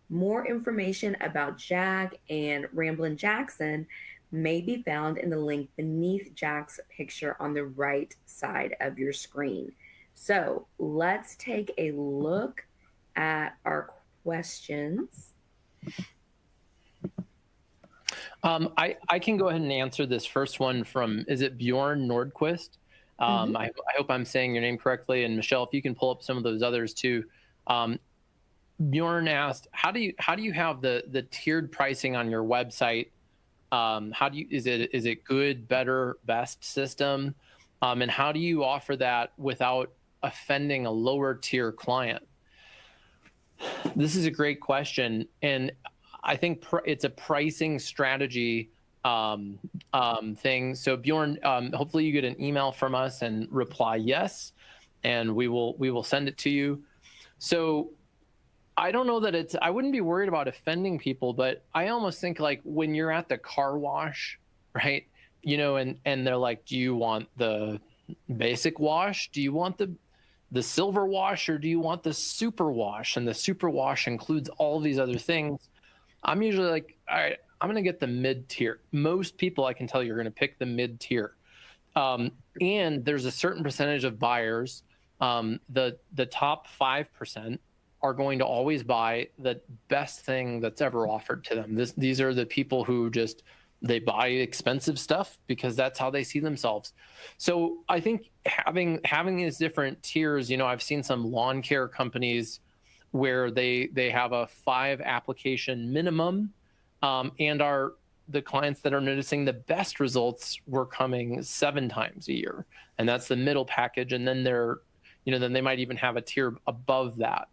More information about Jack and Ramblin Jackson may be found in the link beneath Jack's picture on the right side of your screen. So let's take a look at our questions. I can go ahead and answer this first one from, is it Bjorn Nordquist? I hope I'm saying your name correctly. And Michelle, if you can pull up some of those others too. Bjorn asked, how do you have the tiered pricing on your website? Is it good, better, best system? And how do you offer that without offending a lower tier client? This is a great question. And I think it's a pricing strategy thing. So Bjorn, hopefully you get an email from us and reply yes, and we will send it to you. So I don't know that I wouldn't be worried about offending people, but I almost think like when you're at the car wash, right? And they're like, do you want the basic wash? Do you want the silver wash, or do you want the super wash? And the super wash includes all these other things. I'm usually like, all right, I'm going to get the mid tier. Most people, I can tell you, are going to pick the mid tier. And there's a certain percentage of buyers, the top 5%, are going to always buy the best thing that's ever offered to them. These are the people who they buy expensive stuff because that's how they see themselves. So I think having these different tiers, I've seen some lawn care companies where they have a 5 application minimum, and the clients that are noticing the best results were coming 7 times a year, and that's the middle package. And then then they might even have a tier above that.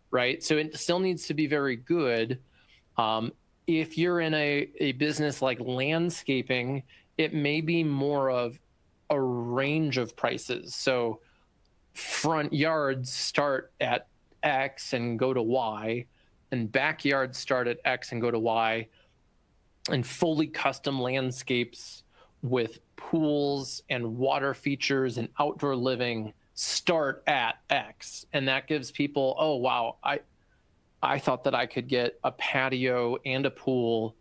Right. So it still needs to be very good. If you're in a business like landscaping, it may be more of a range of prices. So front yards start at X and go to Y, and backyards start at X and go to Y, and fully custom landscapes with pools and water features and outdoor living start at X. And that gives people, oh, wow, I thought that I could get a patio and a pool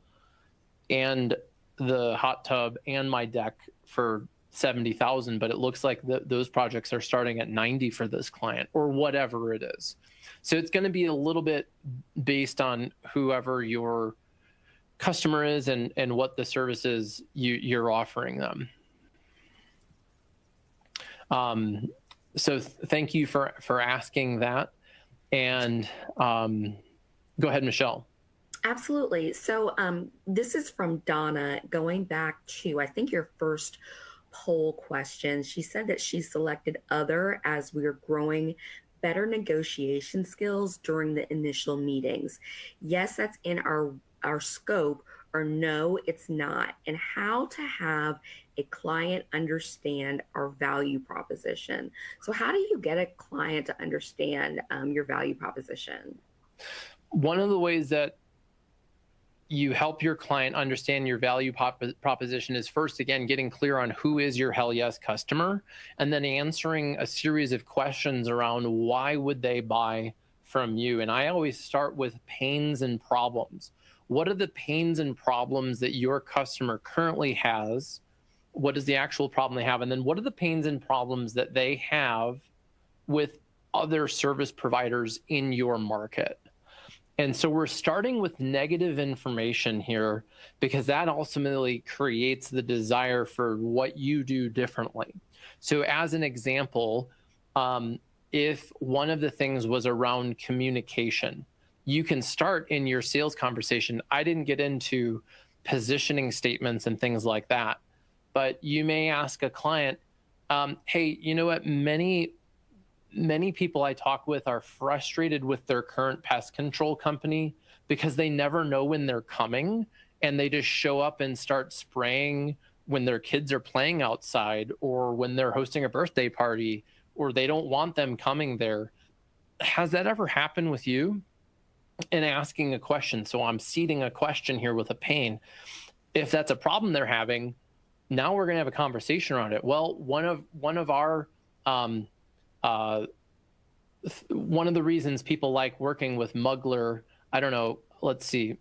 and the hot tub and my deck for $70,000, but it looks like those projects are starting at $90,000 for this client, or whatever it is. So it's going to be a little bit based on whoever your customer is and what the services you're offering them. So thank you for asking that. And go ahead, Michelle. Absolutely. So this is from Donna, going back to, I think, your first poll question. She said that she selected other as we are growing better negotiation skills during the initial meetings. Yes, that's in our scope or no, it's not, and how to have a client understand our value proposition. So, how do you get a client to understand your value proposition? One of the ways that you help your client understand your value proposition is first, again, getting clear on who is your hell yes customer, and then answering a series of questions around why would they buy from you. And I always start with pains and problems. What are the pains and problems that your customer currently has? What is the actual problem they have? And then what are the pains and problems that they have with other service providers in your market? And so we're starting with negative information here because that ultimately creates the desire for what you do differently. So as an example, if one of the things was around communication, you can start in your sales conversation. I didn't get into positioning statements and things like that, but you may ask a client, hey, you know what, many people I talk with are frustrated with their current pest control company because they never know when they're coming, and they just show up and start spraying when their kids are playing outside or when they're hosting a birthday party, or they don't want them coming there. Has that ever happened with you? And asking a question. So I'm seeding a question here with a pain. If that's a problem they're having, now we're going to have a conversation around it. Well, one of our one of the reasons people like working with Mugler, I don't know, let's see,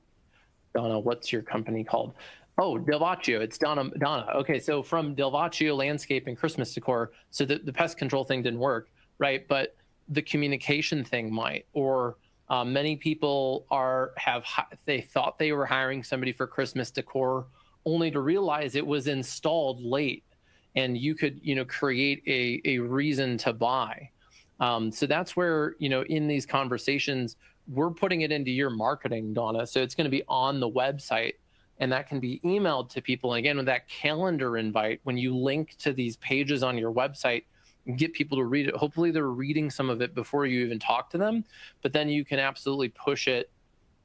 Donna, what's your company called? Oh, Delvaccio, it's Donna. Okay, so from Delvaccio Landscape and Christmas Decor, so the pest control thing didn't work, right? But the communication thing might, or many people they thought they were hiring somebody for Christmas decor, only to realize it was installed late, and you could, create a reason to buy. So that's where, in these conversations, we're putting it into your marketing, Donna. So it's going to be on the website, and that can be emailed to people. And again, with that calendar invite, when you link to these pages on your website, get people to read it. Hopefully they're reading some of it before you even talk to them, but then you can absolutely push it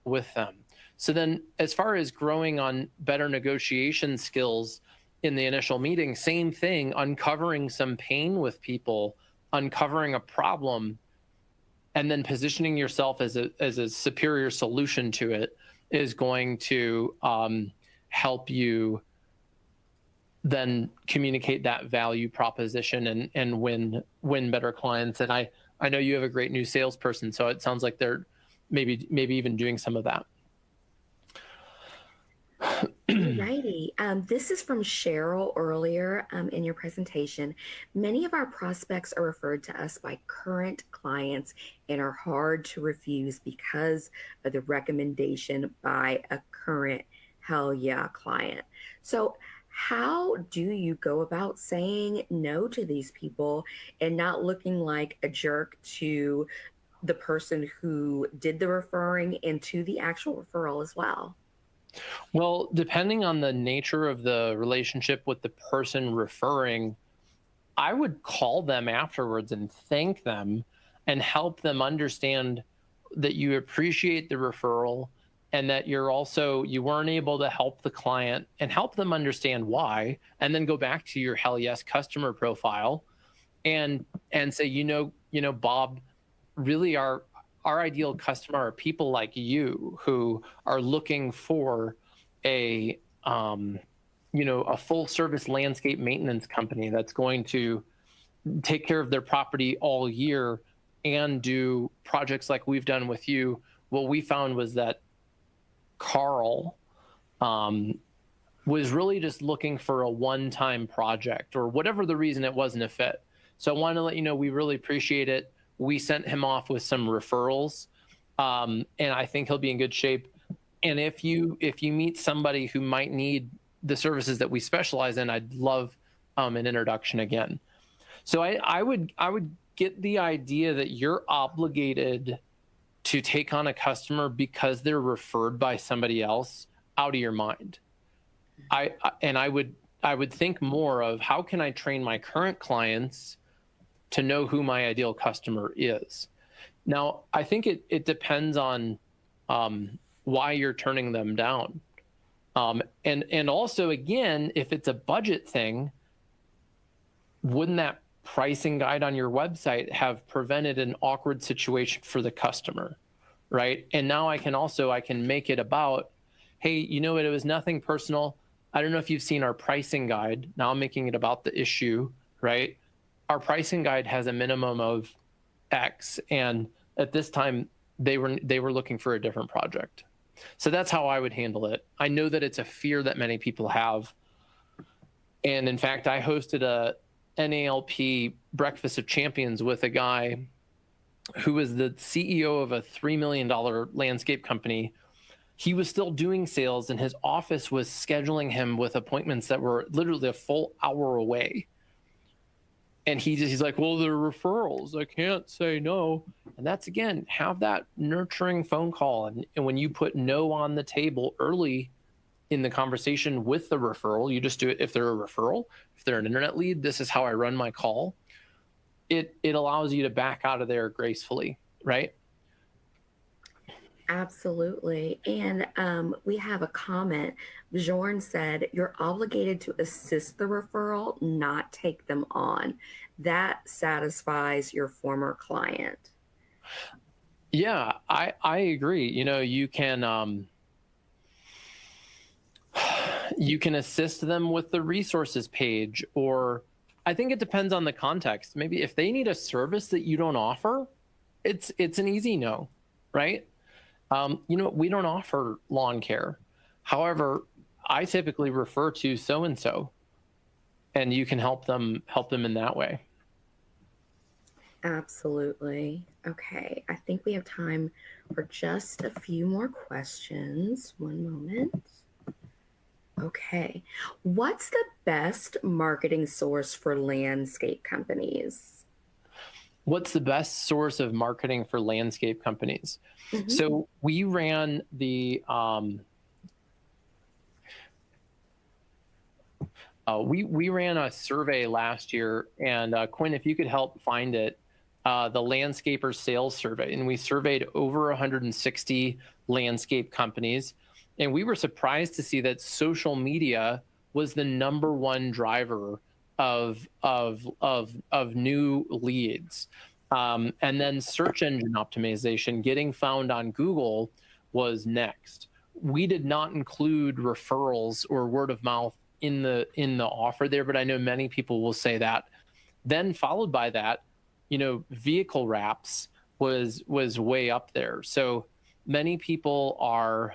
with them. So then as far as growing on better negotiation skills in the initial meeting, same thing, uncovering some pain with people, uncovering a problem, and then positioning yourself as a superior solution to it is going to help you then communicate that value proposition and win better clients. And I know you have a great new salesperson, so it sounds like they're maybe even doing some of that. Righty. This is from Cheryl earlier in your presentation. Many of our prospects are referred to us by current clients and are hard to refuse because of the recommendation by a current hell yeah client. So how do you go about saying no to these people and not looking like a jerk to the person who did the referring and to the actual referral as well? Well, depending on the nature of the relationship with the person referring, I would call them afterwards and thank them and help them understand that you appreciate the referral, and that you weren't able to help the client, and help them understand why, and then go back to your hell yes customer profile and say, Bob, really our ideal customer are people like you who are looking for a full service landscape maintenance company that's going to take care of their property all year and do projects like we've done with you. What we found was that Carl was really just looking for a one-time project, or whatever the reason it wasn't a fit. So I want to let you know we really appreciate it. We sent him off with some referrals, and I think he'll be in good shape. And if you meet somebody who might need the services that we specialize in, I'd love an introduction again. So I would get the idea that you're obligated to take on a customer because they're referred by somebody else out of your mind. I would think more of, how can I train my current clients to know who my ideal customer is? Now, I think it depends on why you're turning them down. And also, again, if it's a budget thing, wouldn't that pricing guide on your website have prevented an awkward situation for the customer, right? And now I can make it about, hey, you know what, it was nothing personal. I don't know if you've seen our pricing guide. Now I'm making it about the issue, right? Our pricing guide has a minimum of X, and at this time they were looking for a different project. So that's how I would handle it. I know that it's a fear that many people have. And in fact, I hosted a NALP Breakfast of Champions with a guy who was the CEO of a $3 million landscape company. He was still doing sales, and his office was scheduling him with appointments that were literally a full hour away. And he's like, well, they're referrals. I can't say no. And that's, again, have that nurturing phone call. And when you put no on the table early in the conversation with the referral, you just do it. If they're a referral, if they're an internet lead, this is how I run my call. It allows you to back out of there gracefully, right? Absolutely. And we have a comment. Bjorn said, you're obligated to assist the referral, not take them on. That satisfies your former client. Yeah, I agree. You can assist them with the resources page, or I think it depends on the context. Maybe if they need a service that you don't offer, it's an easy no, right? We don't offer lawn care. However, I typically refer to so-and-so, and you can help them in that way. Absolutely. Okay. I think we have time for just a few more questions. One moment. Okay. What's the best marketing source for landscape companies? What's the best source of marketing for landscape companies? Mm-hmm. So we ran the we ran a survey last year, and Quinn, if you could help find it, the landscaper sales survey, and we surveyed over 160 landscape companies, and we were surprised to see that social media was the #1 driver of new leads. And then search engine optimization, getting found on Google, was next. We did not include referrals or word of mouth in the offer there, but I know many people will say that. Then followed by that, vehicle wraps was way up there. So many people are,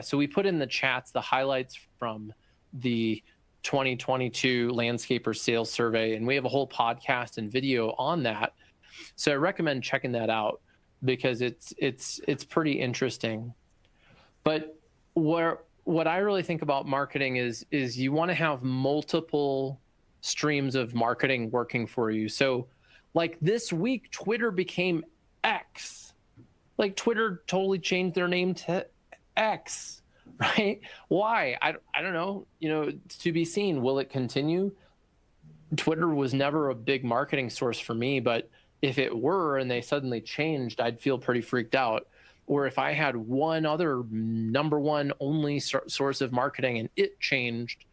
so we put in the chats the highlights from the 2022 landscaper sales survey, and we have a whole podcast and video on that. So I recommend checking that out because it's pretty interesting. But what I really think about marketing is you want to have multiple streams of marketing working for you. So like this week, Twitter became X. Like Twitter totally changed their name to X, right? Why? I don't know. It's to be seen. Will it continue? Twitter was never a big marketing source for me, but if it were and they suddenly changed, I'd feel pretty freaked out. Or if I had one other #1 only source of marketing and it changed,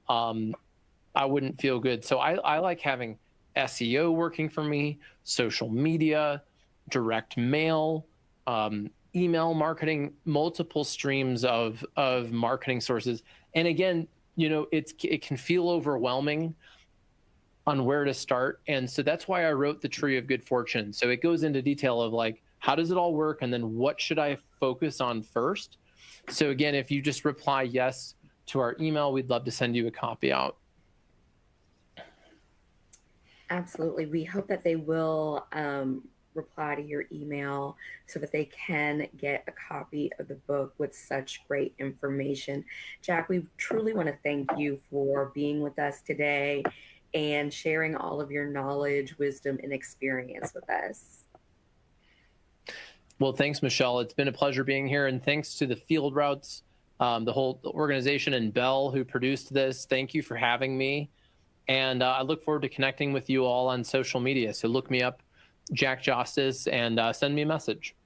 I wouldn't feel good. So I like having SEO working for me, social media, direct mail, email marketing, multiple streams of marketing sources. And again, it can feel overwhelming on where to start. And so that's why I wrote the Tree of Good Fortune. So it goes into detail of like, how does it all work? And then what should I focus on first? So again, if you just reply yes to our email, we'd love to send you a copy out. Absolutely. We hope that they will reply to your email so that they can get a copy of the book with such great information. Jack, we truly want to thank you for being with us today and sharing all of your knowledge, wisdom, and experience with us. Well, thanks, Michelle. It's been a pleasure being here. And thanks to the Field Routes, the whole organization, and Bell, who produced this. Thank you for having me. And I look forward to connecting with you all on social media. So look me up, Jack Jostes, and send me a message.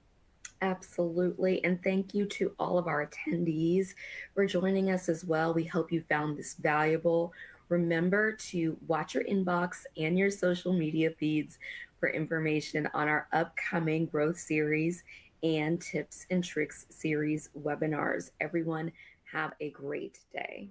Absolutely. And thank you to all of our attendees for joining us as well. We hope you found this valuable. Remember to watch your inbox and your social media feeds for information on our upcoming growth series and tips and tricks series webinars. Everyone, have a great day.